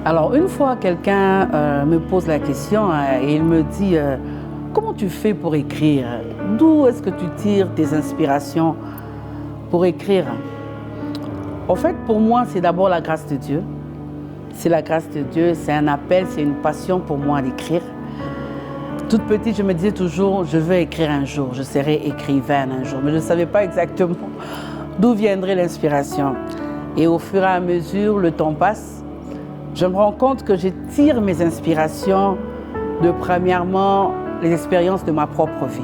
Alors, une fois, quelqu'un me pose la question et il me dit comment tu fais pour écrire? D'où est-ce que tu tires tes inspirations pour écrire? En fait, pour moi, c'est d'abord la grâce de Dieu. C'est la grâce de Dieu, c'est un appel, c'est une passion pour moi d'écrire. Toute petite, je me disais toujours, je veux écrire un jour, je serai écrivaine un jour. Mais je ne savais pas exactement d'où viendrait l'inspiration. Et au fur et à mesure, le temps passe, je me rends compte que je tire mes inspirations de, premièrement, les expériences de ma propre vie.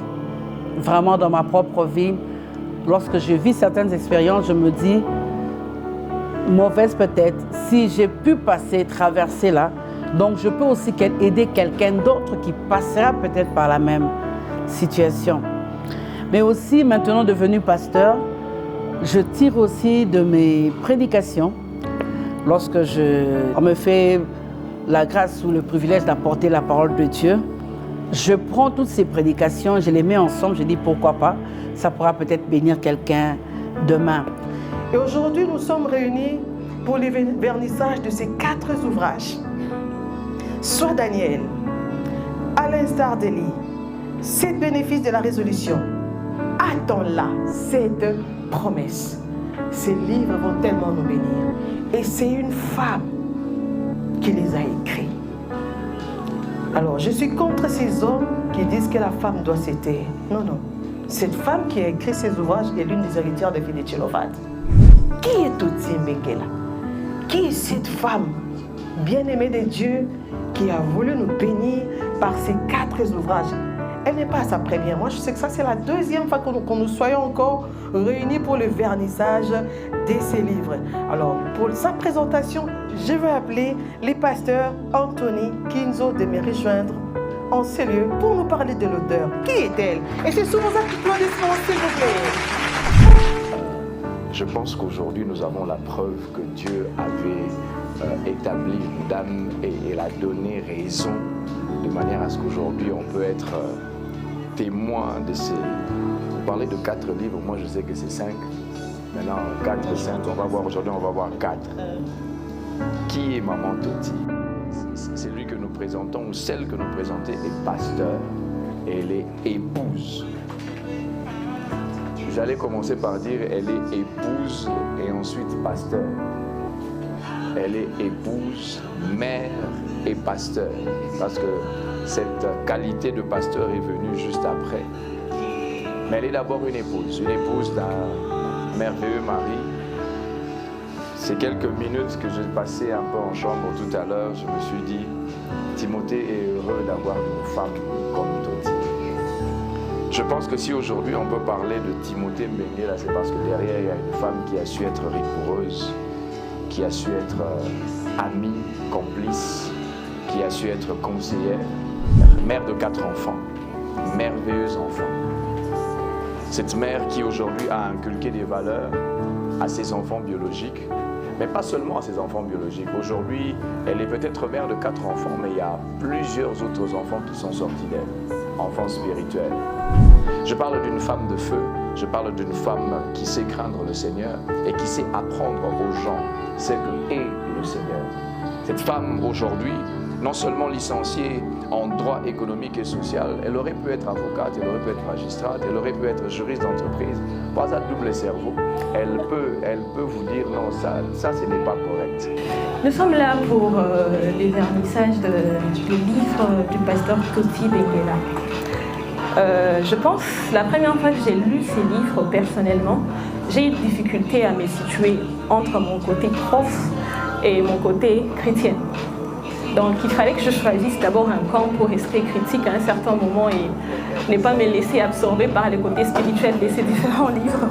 Vraiment, dans ma propre vie, lorsque je vis certaines expériences, je me dis, mauvaise peut-être, si j'ai pu passer, traverser là, donc je peux aussi aider quelqu'un d'autre qui passera peut-être par la même situation. Mais aussi, maintenant devenu pasteur, je tire aussi de mes prédications. Lorsque on me fait la grâce ou le privilège d'apporter la parole de Dieu, je prends toutes ces prédications, je les mets ensemble, je dis pourquoi pas, ça pourra peut-être bénir quelqu'un demain. Et aujourd'hui, nous sommes réunis pour le vernissage de ces 4 ouvrages. Soit Daniel, à l'instar d'Élie, 7 bénéfices de la résolution. Attends-là, cette promesse. Ces livres vont tellement nous bénir. Et c'est une femme qui les a écrits. Alors, je suis contre ces hommes qui disent que la femme doit se taire. Non, non. Cette femme qui a écrit ces ouvrages est l'une des héritières de Philippe Tchélophate. Qui est Toti Mbekela? Qui est cette femme bien-aimée de Dieu qui a voulu nous bénir par ces 4 ouvrages? Elle n'est pas à sa première. Moi, je sais que ça, c'est la 2e fois que nous soyons encore réunis pour le vernissage de ces livres. Alors, pour sa présentation, je vais appeler les pasteurs Anthony Kinzo de me rejoindre en ce lieu pour nous parler de l'auteur. Qui est-elle? Et c'est sous vos applaudissements, s'il vous plaît. Je pense qu'aujourd'hui, nous avons la preuve que Dieu avait établi une dame et elle a donné raison de manière à ce qu'aujourd'hui, on peut être témoin de ces... Vous parlez de 4 livres, moi je sais que c'est 5. Maintenant, 4 et 5, on va voir aujourd'hui, on va voir 4. Qui est Maman Toti? C'est lui que nous présentons, ou celle que nous présentons est pasteur et elle est épouse. J'allais commencer par dire elle est épouse et ensuite pasteur. Elle est épouse, mère et pasteur. Parce que cette qualité de pasteur est venue juste après. Mais elle est d'abord une épouse d'un merveilleux mari. Ces quelques minutes que j'ai passées un peu en chambre tout à l'heure, je me suis dit, Timothée est heureux d'avoir une femme comme Toti. Je pense que si aujourd'hui on peut parler de Timothée Mbekela, c'est parce que derrière il y a une femme qui a su être rigoureuse, qui a su être amie, complice, qui a su être conseillère, mère de 4 enfants, merveilleux enfants. Cette mère qui aujourd'hui a inculqué des valeurs à ses enfants biologiques, mais pas seulement à ses enfants biologiques. Aujourd'hui, elle est peut-être mère de 4 enfants, mais il y a plusieurs autres enfants qui sont sortis d'elle, enfants spirituels. Je parle d'une femme de feu, je parle d'une femme qui sait craindre le Seigneur et qui sait apprendre aux gens ce que est le Seigneur. Cette femme aujourd'hui, non seulement licenciée en droit économique et social, elle aurait pu être avocate, elle aurait pu être magistrate, elle aurait pu être juriste d'entreprise, pas à double cerveau. Elle peut vous dire non, ça ce n'est pas correct. Nous sommes là pour les vernissages du livre du pasteur Toti Mbekela. Je pense, la première fois que j'ai lu ces livres personnellement, j'ai eu des difficultés à me situer entre mon côté prof et mon côté chrétienne. Donc il fallait que je choisisse d'abord un camp pour rester critique à un certain moment et ne pas me laisser absorber par le côté spirituel de ces différents livres.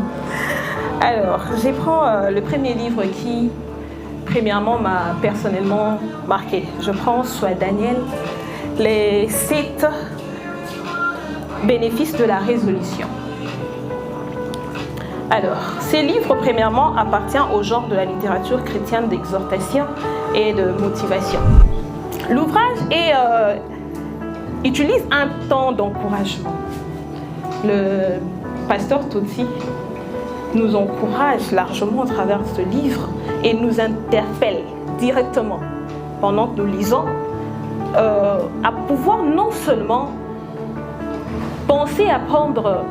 Alors, je prends le premier livre qui, premièrement, m'a personnellement marqué. Je prends soit Daniel, les 7 bénéfices de la résolution. Alors, ces livres, premièrement, appartiennent au genre de la littérature chrétienne d'exhortation et de motivation. L'ouvrage utilise un temps d'encouragement. Le pasteur Toti nous encourage largement à travers ce livre et nous interpelle directement pendant que nous lisons, à pouvoir non seulement penser à prendre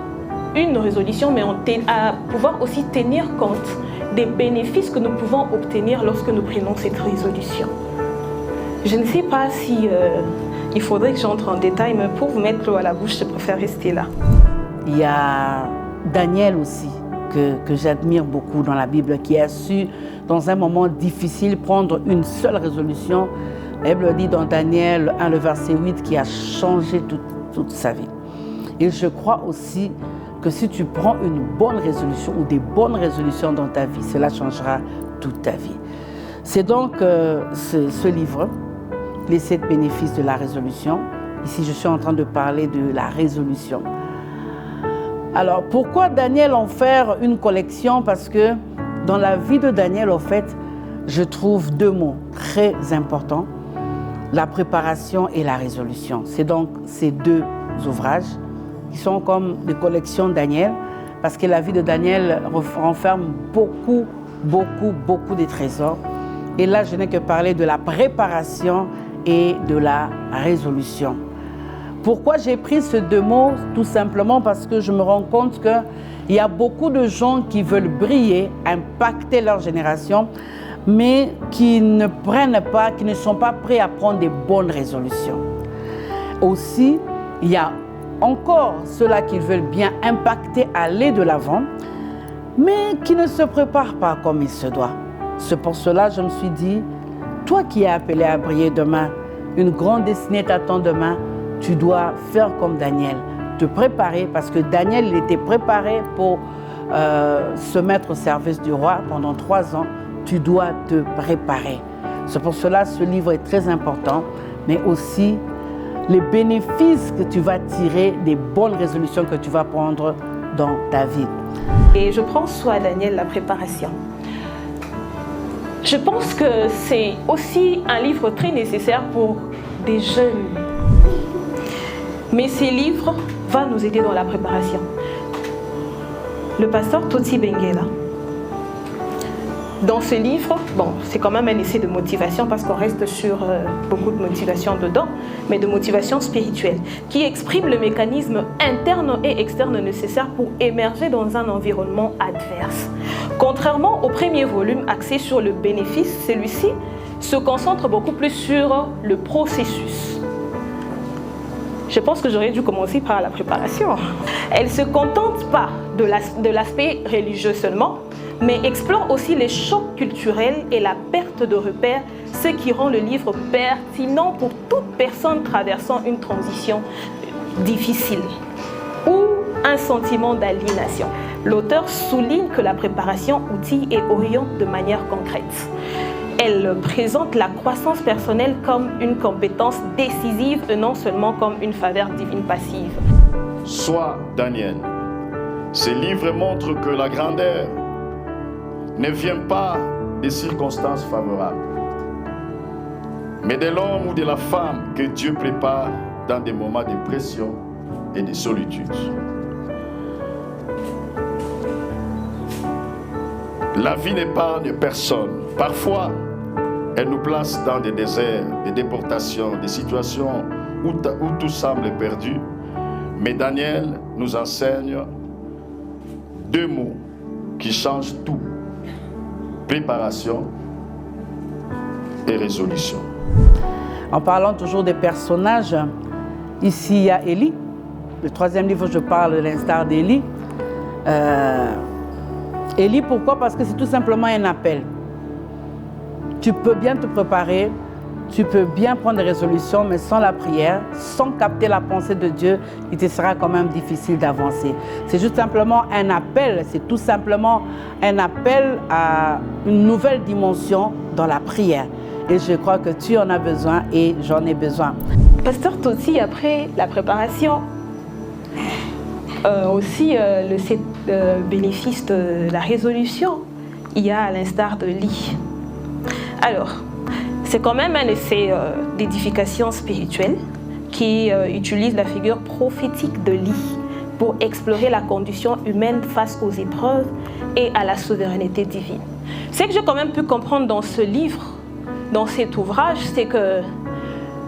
une résolution, mais à pouvoir aussi tenir compte des bénéfices que nous pouvons obtenir lorsque nous prenons cette résolution. Je ne sais pas si il faudrait que j'entre en détail, mais pour vous mettre l'eau à la bouche, je préfère rester là. Il y a Daniel aussi, que j'admire beaucoup dans la Bible, qui a su, dans un moment difficile, prendre une seule résolution. La Bible dit dans Daniel 1, le verset 8, qui a changé toute sa vie. Et je crois aussi que si tu prends une bonne résolution ou des bonnes résolutions dans ta vie, cela changera toute ta vie. C'est donc ce livre, Les 7 bénéfices de la résolution. Ici, je suis en train de parler de la résolution. Alors, pourquoi Daniel en faire une collection? Parce que dans la vie de Daniel, en fait, je trouve 2 mots très importants, la préparation et la résolution. C'est donc ces 2 ouvrages qui sont comme des collections de Daniel, parce que la vie de Daniel renferme beaucoup de trésors. Et là, je n'ai que parler de la préparation et de la résolution. Pourquoi j'ai pris ces 2 mots? Tout simplement parce que je me rends compte qu'il y a beaucoup de gens qui veulent briller, impacter leur génération, mais qui ne prennent pas, qui ne sont pas prêts à prendre des bonnes résolutions. Aussi, il y a encore ceux-là qui veulent bien impacter, aller de l'avant, mais qui ne se préparent pas comme il se doit. C'est pour cela que je me suis dit, toi qui es appelé à briller demain, une grande destinée t'attend demain, tu dois faire comme Daniel, te préparer, parce que Daniel il était préparé pour se mettre au service du roi pendant 3 ans. Tu dois te préparer. C'est pour cela que ce livre est très important, mais aussi les bénéfices que tu vas tirer des bonnes résolutions que tu vas prendre dans ta vie. Et je prends soin, Daniel, la préparation. Je pense que c'est aussi un livre très nécessaire pour des jeunes. Mais ces livres vont nous aider dans la préparation. Le pasteur Toti Benguela, dans ce livre, bon, c'est quand même un essai de motivation parce qu'on reste sur beaucoup de motivation dedans, mais de motivation spirituelle, qui exprime le mécanisme interne et externe nécessaire pour émerger dans un environnement adverse. Contrairement au premier volume axé sur le bénéfice, celui-ci se concentre beaucoup plus sur le processus. Je pense que j'aurais dû commencer par la préparation. Elle ne se contente pas de l'aspect religieux seulement, mais explore aussi les chocs culturels et la perte de repères, ce qui rend le livre pertinent pour toute personne traversant une transition difficile ou un sentiment d'aliénation. L'auteur souligne que la préparation outille et oriente de manière concrète. Elle présente la croissance personnelle comme une compétence décisive et non seulement comme une faveur divine passive. Sois Daniel. Ces livres montrent que la grandeur ne vient pas des circonstances favorables, mais de l'homme ou de la femme que Dieu prépare dans des moments de pression et de solitude. La vie n'épargne personne. Parfois, elle nous place dans des déserts, des déportations, des situations où tout semble perdu. Mais Daniel nous enseigne 2 mots qui changent tout: préparation et résolution. En parlant toujours des personnages, ici il y a Élie. Le 3e livre, je parle de l'instar d'Élie. Élie, pourquoi? Parce que c'est tout simplement un appel. Tu peux bien te préparer, tu peux bien prendre des résolutions, mais sans la prière, sans capter la pensée de Dieu, il te sera quand même difficile d'avancer. C'est juste simplement un appel, c'est tout simplement un appel à une nouvelle dimension dans la prière. Et je crois que tu en as besoin et j'en ai besoin. Pasteur Toti, après la préparation, aussi le bénéfice de la résolution, il y a à l'instar de Lee. Alors, c'est quand même un essai d'édification spirituelle qui utilise la figure prophétique de Lee pour explorer la condition humaine face aux épreuves et à la souveraineté divine. Ce que j'ai quand même pu comprendre dans ce livre, dans cet ouvrage, c'est que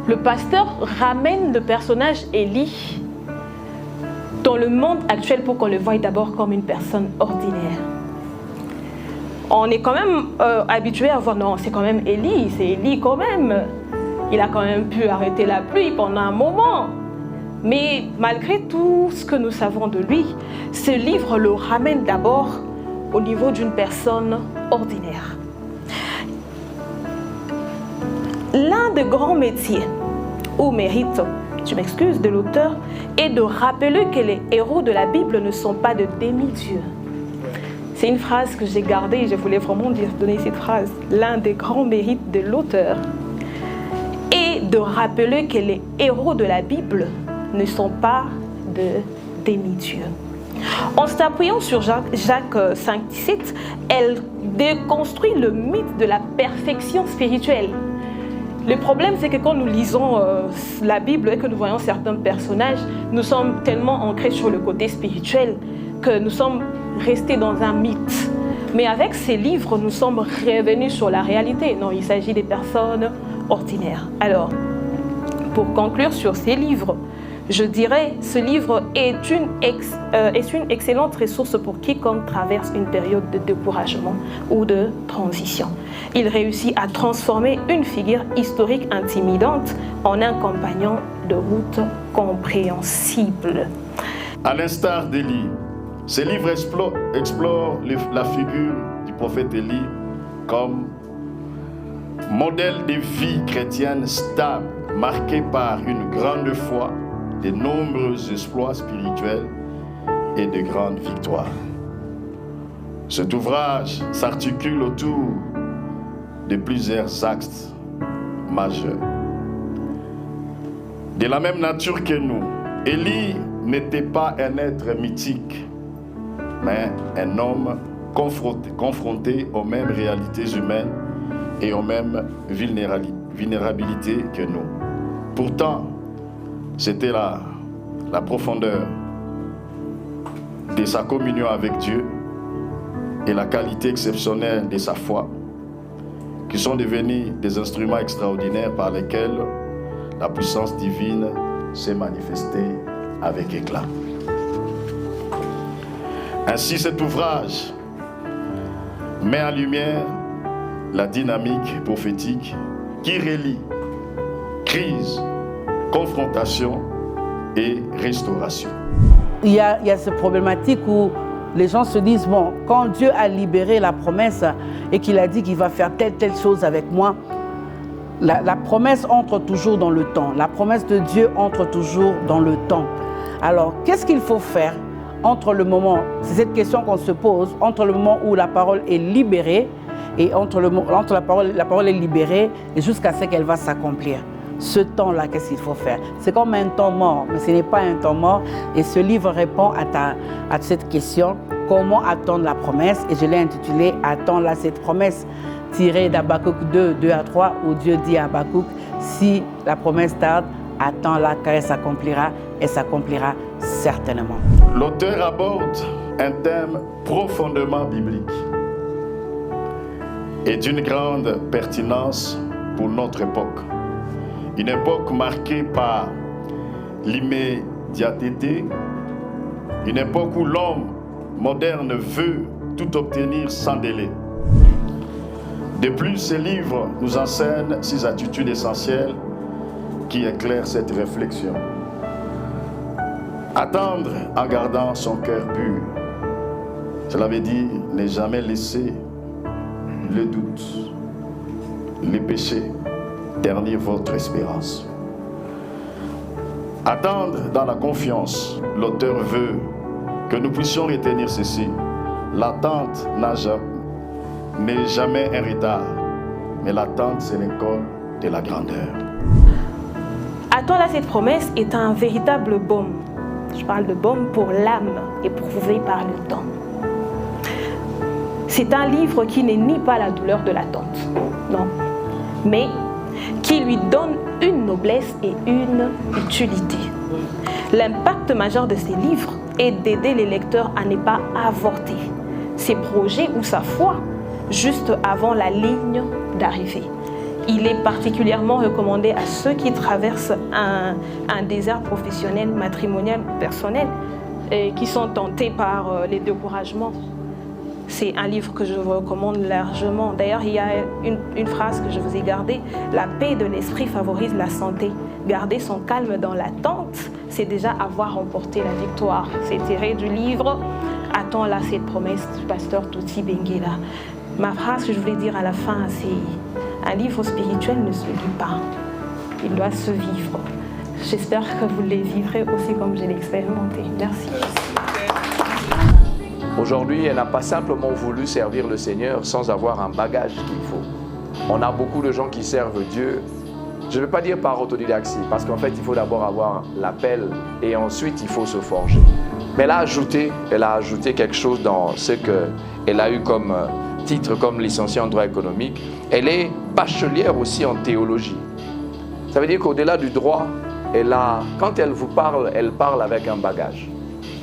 le pasteur ramène le personnage Élie dans le monde actuel pour qu'on le voie d'abord comme une personne ordinaire. On est quand même habitué à voir, non, c'est quand même Élie, c'est Élie quand même. Il a quand même pu arrêter la pluie pendant un moment. Mais malgré tout ce que nous savons de lui, ce livre le ramène d'abord au niveau d'une personne ordinaire. L'un des grands métiers ou mérites, je m'excuse, de l'auteur est de rappeler que les héros de la Bible ne sont pas de demi-dieux. C'est une phrase que j'ai gardée et je voulais vraiment donner cette phrase. L'un des grands mérites de l'auteur est de rappeler que les héros de la Bible ne sont pas de demi-dieux. En s'appuyant sur Jacques 5,17, elle déconstruit le mythe de la perfection spirituelle. Le problème, c'est que quand nous lisons la Bible et que nous voyons certains personnages, nous sommes tellement ancrés sur le côté spirituel que nous sommes restés dans un mythe. Mais avec ces livres, nous sommes revenus sur la réalité. Non, il s'agit des personnes ordinaires. Alors, pour conclure sur ces livres, je dirais que ce livre est une excellente ressource pour quiconque traverse une période de découragement ou de transition. Il réussit à transformer une figure historique intimidante en un compagnon de route compréhensible. À l'instar d'Élie, ces livres explorent la figure du prophète Élie comme modèle de vie chrétienne stable, marqué par une grande foi, de nombreux exploits spirituels et de grandes victoires. Cet ouvrage s'articule autour de plusieurs axes majeurs. De la même nature que nous, Élie n'était pas un être mythique, mais un homme confronté aux mêmes réalités humaines et aux mêmes vulnérabilités que nous. Pourtant, c'était la profondeur de sa communion avec Dieu et la qualité exceptionnelle de sa foi qui sont devenus des instruments extraordinaires par lesquels la puissance divine s'est manifestée avec éclat. Ainsi, cet ouvrage met en lumière la dynamique prophétique qui relie crise, confrontation et restauration. Il y a cette problématique où les gens se disent, bon, quand Dieu a libéré la promesse et qu'il a dit qu'il va faire telle chose avec moi, la promesse entre toujours dans le temps. La promesse de Dieu entre toujours dans le temps. Alors, qu'est-ce qu'il faut faire entre le moment, c'est cette question qu'on se pose, entre le moment où la parole est libérée et entre la parole est libérée et jusqu'à ce qu'elle va s'accomplir. Ce temps-là, qu'est-ce qu'il faut faire? C'est comme un temps mort, mais ce n'est pas un temps mort. Et ce livre répond à cette question, comment attendre la promesse? Et je l'ai intitulé « Attends-la cette promesse », tiré d'Habakkuk 2, 2-3, où Dieu dit à Habakkuk, si la promesse tarde, attends-la car elle s'accomplira certainement. L'auteur aborde un thème profondément biblique et d'une grande pertinence pour notre époque. Une époque marquée par l'immédiateté, une époque où l'homme moderne veut tout obtenir sans délai. De plus, ce livre nous enseigne 6 attitudes essentielles qui éclairent cette réflexion. Attendre en gardant son cœur pur. Cela veut dire ne jamais laisser le doute, les péchés ternir votre espérance. Attendre dans la confiance. L'auteur veut que nous puissions retenir ceci. L'attente n'est jamais un retard, mais l'attente, c'est l'école de la grandeur. Attends-la cette promesse est un véritable baume. Je parle de baume pour l'âme éprouvée par le temps. C'est un livre qui n'est ni pas la douleur de l'attente, non, mais qui lui donne une noblesse et une utilité. L'impact majeur de ces livres est d'aider les lecteurs à ne pas avorter ses projets ou sa foi juste avant la ligne d'arrivée. il est particulièrement recommandé à ceux qui traversent un désert professionnel, matrimonial, personnel, et qui sont tentés par les découragements. C'est un livre que je vous recommande largement. D'ailleurs, il y a une phrase que je vous ai gardée. La paix de l'esprit favorise la santé. Garder son calme dans l'attente, c'est déjà avoir remporté la victoire. C'est tiré du livre « Attends-là cette promesse » du pasteur Toti Benguela. Ma phrase que je voulais dire à la fin, c'est « Un livre spirituel ne se lit pas. Il doit se vivre. » J'espère que vous les vivrez aussi comme je l'ai expérimenté. Merci. Aujourd'hui, elle n'a pas simplement voulu servir le Seigneur sans avoir un bagage qu'il faut. On a beaucoup de gens qui servent Dieu, je ne veux pas dire par autodidactie, parce qu'en fait, il faut d'abord avoir l'appel et ensuite, il faut se forger. Mais elle a ajouté quelque chose dans ce qu'elle a eu comme titre, comme licenciée en droit économique. Elle est bachelière aussi en théologie. Ça veut dire qu'au-delà du droit, quand elle vous parle, elle parle avec un bagage.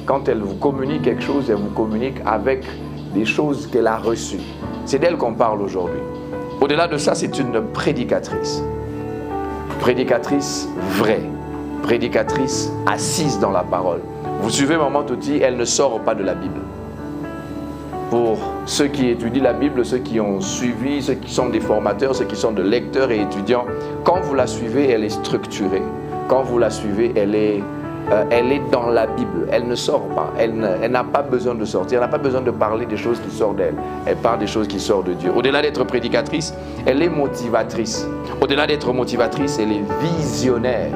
Quand elle vous communique quelque chose, elle vous communique avec des choses qu'elle a reçues. C'est d'elle qu'on parle aujourd'hui. Au-delà de ça, c'est une prédicatrice. Prédicatrice vraie. Prédicatrice assise dans la parole. Vous suivez Maman Toti, elle ne sort pas de la Bible. Pour ceux qui étudient la Bible, ceux qui ont suivi, ceux qui sont des formateurs, ceux qui sont des lecteurs et étudiants, quand vous la suivez, elle est structurée. Quand vous la suivez, elle est dans la Bible, elle ne sort pas, elle n'a pas besoin de sortir, elle n'a pas besoin de parler des choses qui sortent d'elle, elle parle des choses qui sortent de Dieu. Au-delà d'être prédicatrice, elle est motivatrice. Au-delà d'être motivatrice, elle est visionnaire.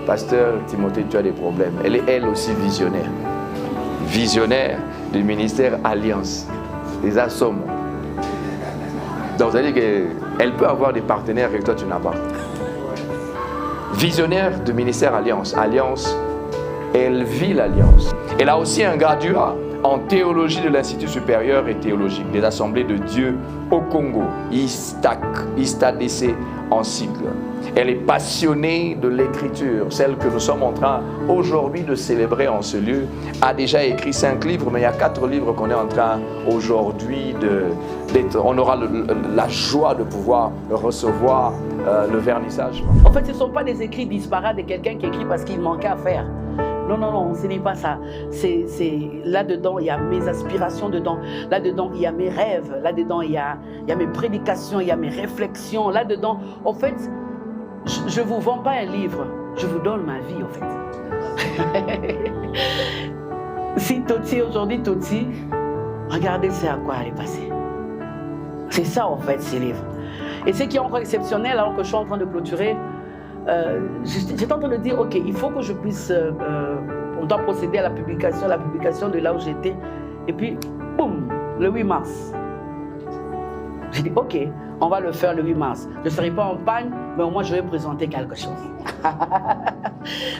Pasteur Timothée, tu as des problèmes. Elle est elle aussi visionnaire. Visionnaire du ministère Alliance, des Assommes. Donc, ça veut dire qu'elle peut avoir des partenaires que toi tu n'as pas. Visionnaire du ministère Alliance. Alliance, elle vit l'Alliance. Elle a aussi un graduat en théologie de l'Institut supérieur et théologique des Assemblées de Dieu au Congo, ISTADC en cycle. Elle est passionnée de l'écriture, celle que nous sommes en train aujourd'hui de célébrer en ce lieu. A déjà écrit 5 livres, mais il y a 4 livres qu'on est en train aujourd'hui d'être. On aura la joie de pouvoir recevoir le vernissage. En fait, ce ne sont pas des écrits disparates de quelqu'un qui écrit parce qu'il manquait à faire. Non, non, non, ce n'est pas ça. C'est là-dedans, il y a mes aspirations dedans. Là-dedans, il y a mes rêves. Là-dedans, il y a mes prédications, il y a mes réflexions. Là-dedans, en fait, je ne vous vends pas un livre. Je vous donne ma vie, en fait. Si Toti, aujourd'hui, Toti, regardez c'est à quoi elle est passée. C'est ça, en fait, ces livres. Et ce qui est encore exceptionnel, alors que je suis en train de clôturer, j'étais en train de dire, ok, il faut que je puisse, on doit procéder à la publication de là où j'étais. Et puis, boum, le 8 mars. J'ai dit, ok, on va le faire le 8 mars. Je ne serai pas en panne, mais au moins je vais présenter quelque chose.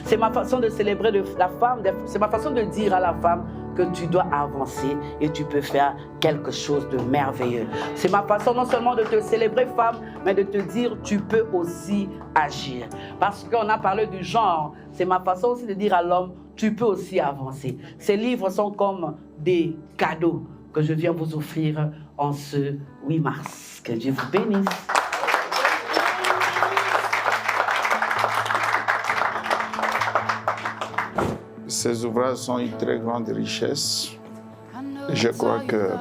C'est ma façon de célébrer la femme, c'est ma façon de dire à la femme que tu dois avancer et tu peux faire quelque chose de merveilleux. C'est ma façon non seulement de te célébrer femme, mais de te dire tu peux aussi agir. Parce qu'on a parlé du genre, c'est ma façon aussi de dire à l'homme tu peux aussi avancer. Ces livres sont comme des cadeaux que je viens vous offrir en ce 8 mars. Que Dieu vous bénisse. Ces ouvrages sont une très grande richesse. Je crois que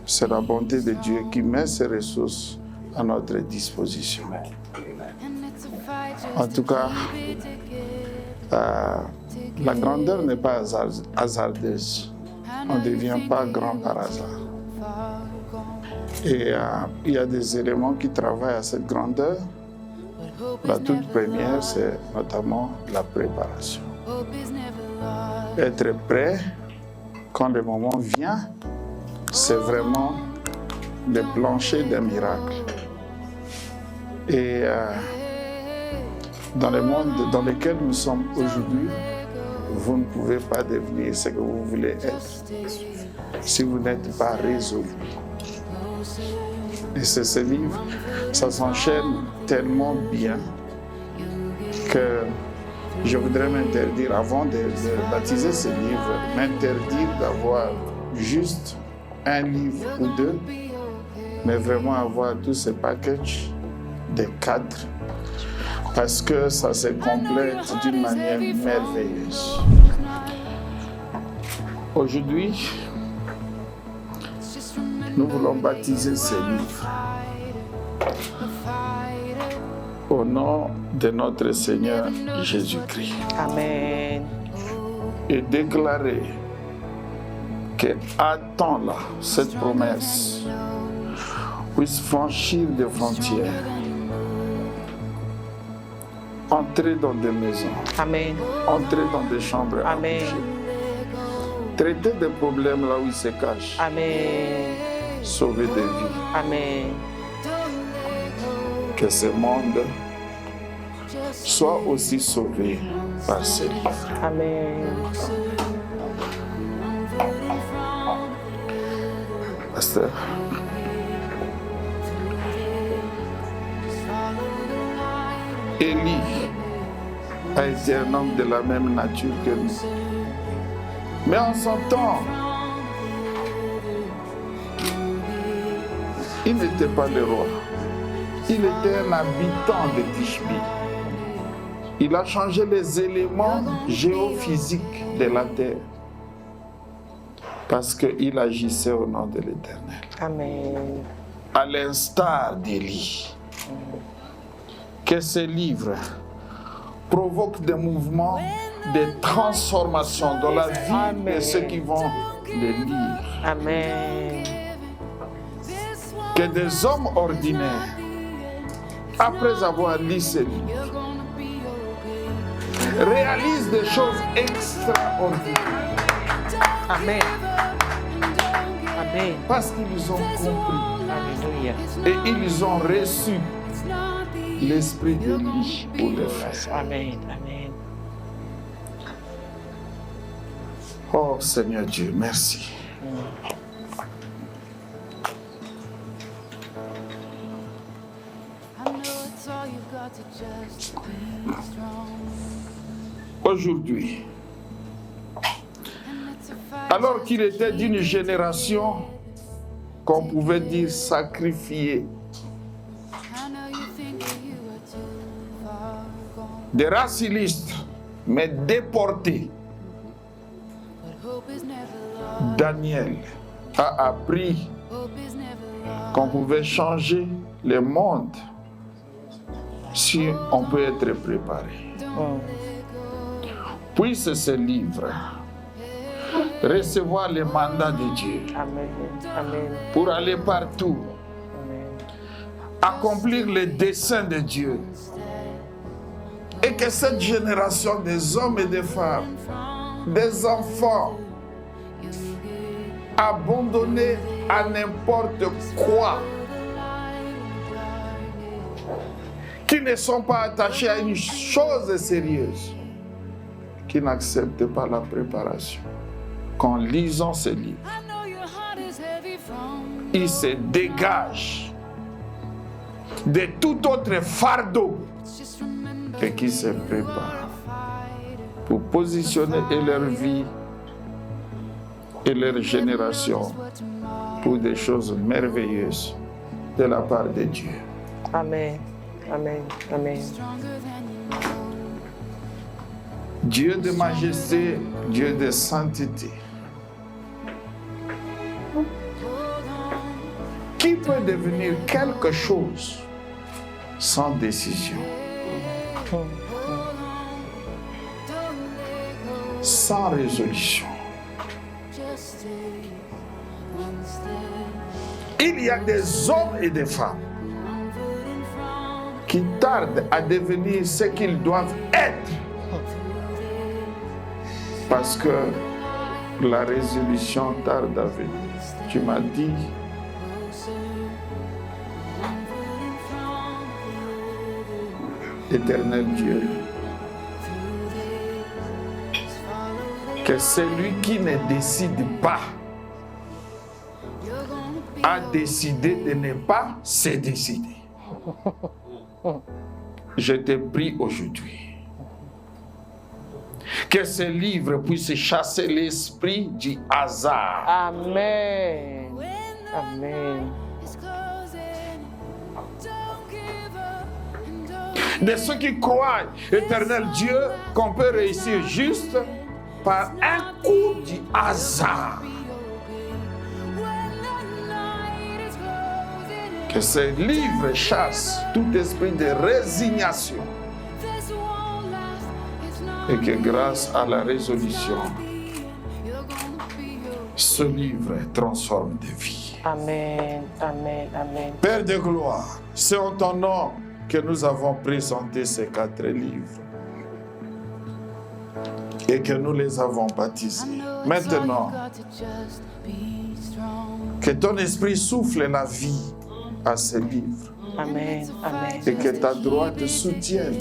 c'est la bonté de Dieu qui met ces ressources à notre disposition. En tout cas, la grandeur n'est pas hasardeuse. On ne devient pas grand par hasard. Et il y a des éléments qui travaillent à cette grandeur. La toute première, c'est notamment la préparation. Être prêt quand le moment vient, c'est vraiment le plancher d'un miracle. Et dans le monde dans lequel nous sommes aujourd'hui, vous ne pouvez pas devenir ce que vous voulez être si vous n'êtes pas résolu. Et c'est ce livre, ça s'enchaîne tellement bien que je voudrais m'interdire, avant de baptiser ce livre, m'interdire d'avoir juste un livre ou deux, mais vraiment avoir tout ce package des cadres, parce que ça se complète d'une manière merveilleuse. Aujourd'hui, nous voulons baptiser ces livres au nom de notre Seigneur Jésus-Christ. Amen. Et déclarer que à temps-là, cette promesse puisse franchir des frontières, entrer dans des maisons, Amen. entrer dans des chambres, Amen. traiter des problèmes là où ils se cachent, Amen. sauver des vies. Amen. Que ce monde soit aussi sauvé par ces livres. Amen. Pasteur, Élie a été un homme de la même nature que nous. Mais en son temps, il n'était pas le roi. Il était un habitant de Tishbi. Il a changé les éléments géophysiques de la terre parce qu'il agissait au nom de l'Éternel. Amen. À l'instar d'Élie. Que ces livres provoquent des mouvements, des transformations dans la vie Amen. de ceux qui vont les lire. Amen. Que des hommes ordinaires, après avoir lu ces livres, réalisent des choses extraordinaires. Amen. Amen. Parce qu'ils ont compris Alléluia. et ils ont reçu l'esprit de Dieu pour le faire. Amen. Amen. Oh Seigneur Dieu, merci. Aujourd'hui, alors qu'il était d'une génération qu'on pouvait dire sacrifiée, des racialistes, mais déportés, Daniel a appris qu'on pouvait changer le monde si on peut être préparé. Puisse ce livre recevoir le mandat de Dieu Amen. Amen. pour aller partout, Amen. accomplir les desseins de Dieu. Et que cette génération des hommes et des femmes, des enfants, abandonnés à n'importe quoi, qui ne sont pas attachés à une chose sérieuse, qui n'acceptent pas la préparation, qu'en lisant ces livres, ils se dégagent de tout autre fardeau et qui se préparent pour positionner leur vie et leur génération pour des choses merveilleuses de la part de Dieu. Amen. Amen. Amen. Dieu de majesté, Dieu de sainteté. Qui peut devenir quelque chose sans décision, sans résolution? Il y a des hommes et des femmes qui tardent à devenir ce qu'ils doivent être parce que la résolution tarde à venir. Tu m'as dit, Éternel Dieu, que celui qui ne décide pas a décidé de ne pas se décider. Je te prie aujourd'hui que ce livre puisse chasser l'esprit du hasard. Amen. Amen. de ceux qui croient, éternel Dieu, qu'on peut réussir juste par un coup du hasard. Que ces livres chassent tout esprit de résignation et que grâce à la résolution, ce livre transforme des vies. Amen, amen, amen. Père de gloire, c'est en ton nom que nous avons présenté ces 4 livres et que nous les avons baptisés. Maintenant, que ton esprit souffle la vie à ces livres. Amen, amen. Et que ta droite soutienne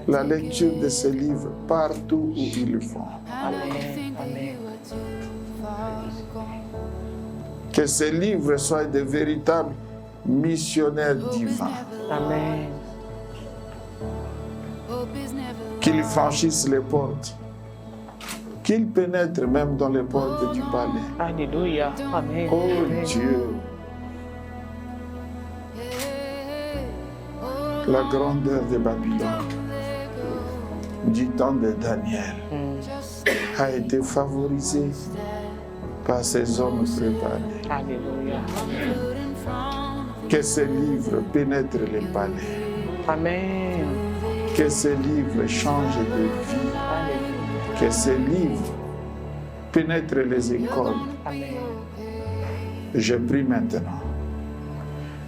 la lecture de ces livres partout où ils vont. Amen, amen. Que ces livres soient de véritables missionnaires divins. Amen. Qu'ils franchissent les portes. Qu'ils pénètrent même dans les portes du palais. Alléluia. Amen. Oh Amen. Dieu, la grandeur de Babylone, du temps de Daniel, a été favorisée par ces hommes préparés. Alléluia. Que ces livres pénètrent les palais. Amen. Que ces livres changent de vie. Alléluia. Que ces livres pénètrent les écoles. Amen. Je prie maintenant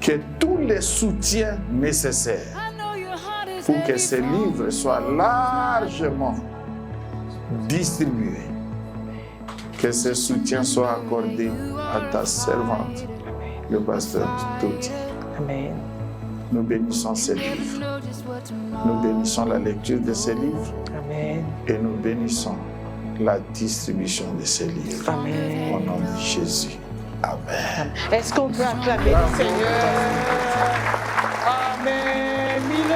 que tous les soutiens nécessaires pour que ces livres soient largement distribués, que ces soutiens soient accordés à ta servante, le pasteur Toti. Amen. Nous bénissons ces livres. Nous bénissons la lecture de ces livres. Amen. Et nous bénissons la distribution de ces livres. Amen. Au nom de Jésus. Amen. Est-ce qu'on peut acclamer le Seigneur? Amen. Mille.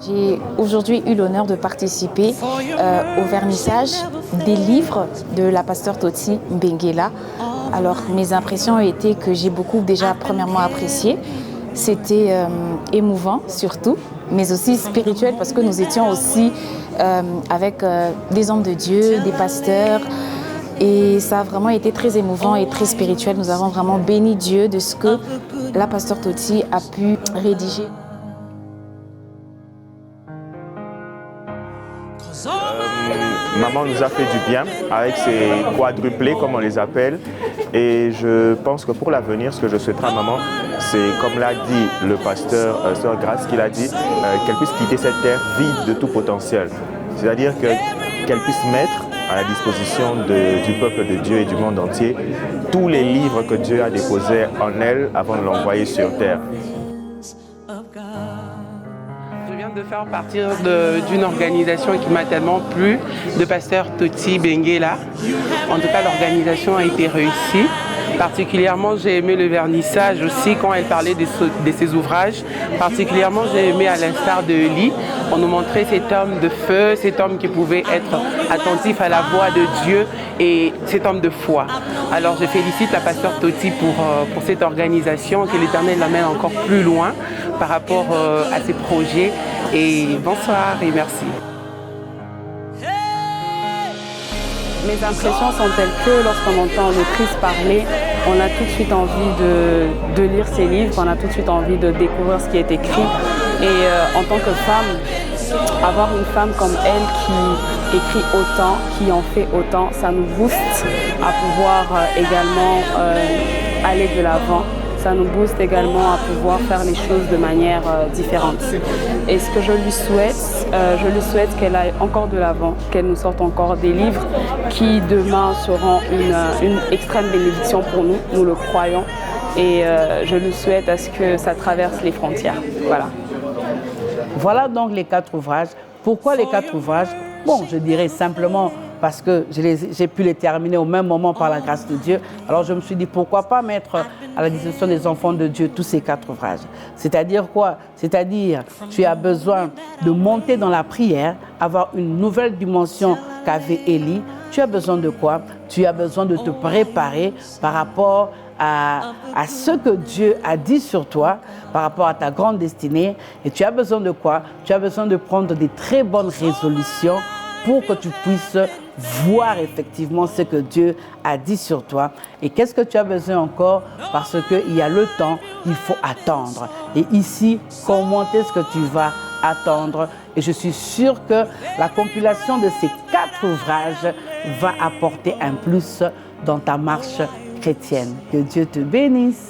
J'ai aujourd'hui eu l'honneur de participer au vernissage des livres de la pasteur Toti Mbengela. Alors mes impressions ont été que j'ai beaucoup déjà premièrement apprécié. C'était émouvant surtout, mais aussi spirituel parce que nous étions aussi avec des hommes de Dieu, des pasteurs. Et ça a vraiment été très émouvant et très spirituel. Nous avons vraiment béni Dieu de ce que la pasteur Toti a pu rédiger. Maman nous a fait du bien avec ces quadruplés, comme on les appelle. Et je pense que pour l'avenir, ce que je souhaiterais à maman, c'est, comme l'a dit le pasteur Sœur Grace, qu'il a dit, qu'elle puisse quitter cette terre vide de tout potentiel. C'est-à-dire qu'elle puisse mettre à la disposition du peuple de Dieu et du monde entier tous les livres que Dieu a déposés en elle avant de l'envoyer sur terre. De faire partie d'une organisation qui m'a tellement plu, de pasteur Toti Mbengela. En tout cas, l'organisation a été réussie. Particulièrement, j'ai aimé le vernissage aussi quand elle parlait de ses ouvrages. Particulièrement, j'ai aimé à l'instar de Eli. On nous montrait cet homme de feu, cet homme qui pouvait être attentif à la voix de Dieu et cet homme de foi. Alors, je félicite la pasteur Toti pour cette organisation, que l'Éternel l'amène encore plus loin par rapport à ses projets. Et bonsoir et merci. Mes impressions sont telles que lorsqu'on entend l'autrice parler, on a tout de suite envie de lire ses livres, on a tout de suite envie de découvrir ce qui est écrit. Et en tant que femme, avoir une femme comme elle qui écrit autant, qui en fait autant, ça nous booste à pouvoir également aller de l'avant. Ça nous booste également à pouvoir faire les choses de manière différente. Et ce que je lui souhaite qu'elle aille encore de l'avant, qu'elle nous sorte encore des livres qui demain seront une extrême bénédiction pour nous, nous le croyons. Et je lui souhaite à ce que ça traverse les frontières. Voilà. Voilà donc les 4 ouvrages. Pourquoi les 4 ouvrages? Bon, je dirais simplement parce que j'ai pu les terminer au même moment par la grâce de Dieu. Alors je me suis dit, pourquoi pas mettre à la disposition des enfants de Dieu tous ces 4 ouvrages. C'est-à-dire quoi? C'est-à-dire, tu as besoin de monter dans la prière, avoir une nouvelle dimension qu'avait Élie. Tu as besoin de quoi? Tu as besoin de te préparer par rapport à ce que Dieu a dit sur toi, par rapport à ta grande destinée. Et tu as besoin de quoi? Tu as besoin de prendre des très bonnes résolutions pour que tu puisses voir effectivement ce que Dieu a dit sur toi. Et qu'est-ce que tu as besoin encore? Parce qu'il y a le temps, il faut attendre. Et ici, comment est-ce que tu vas attendre? Et je suis sûre que la compilation de ces 4 ouvrages va apporter un plus dans ta marche chrétienne. Que Dieu te bénisse.